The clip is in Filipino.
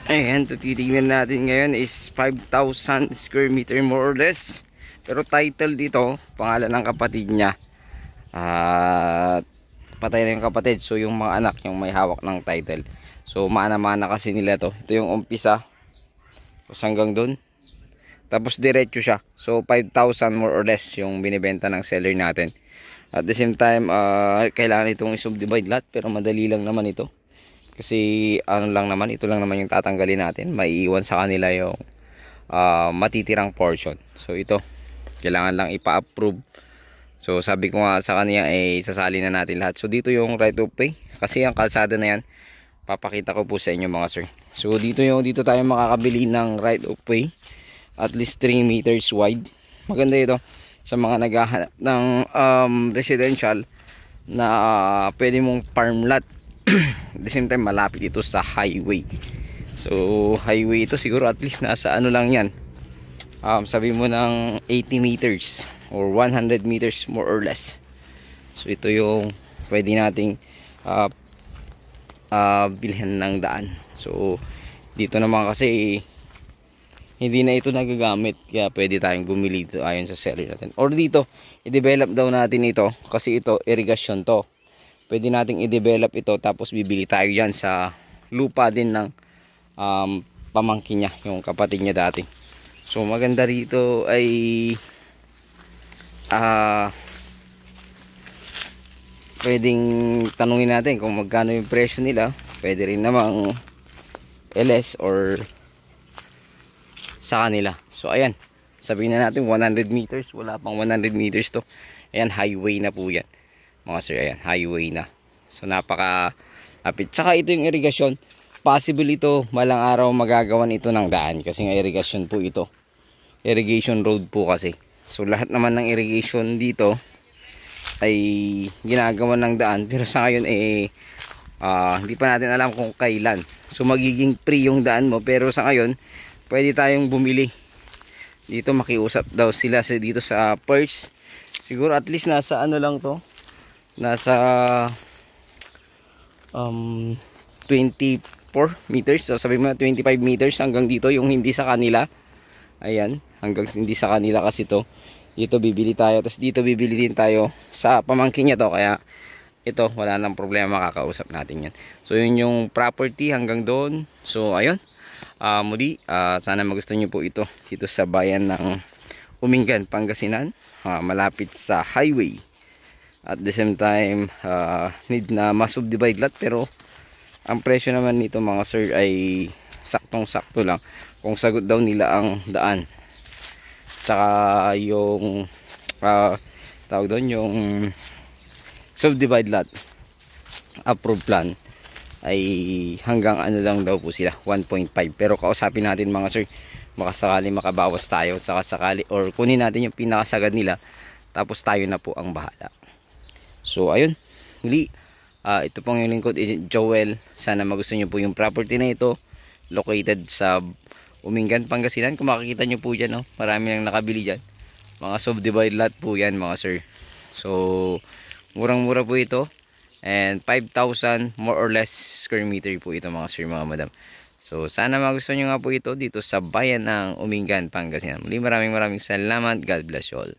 Ayan, ito titignan natin ngayon is 5,000 square meter more or less. Pero title dito, pangalan ng kapatid niya. At patay na yung kapatid. So yung mga anak yung may hawak ng title. So mana-mana kasi nila to. Ito yung umpisa. Tapos hanggang dun. Tapos diretso siya. So 5,000 more or less yung binibenta ng seller natin. At the same time, kailangan itong i-subdivide lahat. Pero madali lang naman ito. Kasi ano lang naman, ito lang naman yung tatanggalin natin. Maiiwan sa kanila yung matitirang portion. So ito, kailangan lang ipa-approve. So sabi ko nga sa kanya, sasali na natin lahat. So dito yung right of way. Kasi ang kalsada na yan, papakita ko po sa inyo mga sir. So dito tayo makakabili ng right of way. At least 3 meters wide. Maganda ito sa mga naghahanap ng residential na pwede mong farm lot. At the same time malapit ito sa highway. So highway ito siguro at least nasa ano lang yan, sabi mo ng 80 meters or 100 meters more or less. So ito yung pwede nating bilhin ng daan. So dito naman kasi hindi na ito nagagamit, kaya pwede tayong bumili dito ayon sa seller natin. Or dito i-develop daw natin ito kasi ito irrigation to. Pwede nating i-develop ito tapos bibili tayo yan sa lupa din ng pamangkin niya, yung kapatid niya dati. So maganda rito ay pwedeng tanungin natin kung magkano yung presyo nila. Pwede rin namang LS or sa kanila. So ayan, sabihin na natin 100 meters, wala pang 100 meters to. Ayan, highway na po yan mga sir. Ayan, highway na. So napaka lapit. Tsaka ito yung irrigation, possible ito malang araw magagawan ito ng daan kasi nga irrigation po ito, irrigation road po kasi. So lahat naman ng irrigation dito ay ginagawa ng daan, pero sa ngayon hindi pa natin alam kung kailan. So magiging free yung daan mo, pero sa ngayon pwede tayong bumili dito. Makiusap daw sila dito sa Perks. Siguro at least nasa ano lang to, nasa 24 meters. So sabi mo 25 meters hanggang dito yung hindi sa kanila. Ayan, hanggang hindi sa kanila kasi to. Dito bibili tayo, tapos dito bibili din tayo sa pamangkin niya to. Kaya ito wala nang problema, makakausap natin yan. So yun yung property hanggang doon. So ayun, muli sana magustuhan niyo po ito dito sa bayan ng Umingan, Pangasinan, malapit sa highway. At the same time need na masubdivide lot, pero ang presyo naman nito mga sir ay saktong sakto lang kung sagot daw nila ang daan. Tsaka yung tawag doon, yung subdivide lot approved plan ay hanggang ano lang daw po sila, 1.5. Pero kausapin natin mga sir, makasakali makabawas tayo, saka sakali or kunin natin yung pinakasagad nila, tapos tayo na po ang bahala. So ayun, muli, ito pong yung lingkod, Joel. Sana magustuhan nyo po yung property na ito, located sa Umingan, Pangasinan. Kung makikita nyo po dyan, no, marami nang nakabili dyan. Mga subdivide lot po yan mga sir. So murang mura po ito, and 5,000 more or less square meter po ito mga sir, mga madam. So sana magustuhan nyo nga po ito dito sa bayan ng Umingan, Pangasinan. Muli, maraming salamat. God bless you all.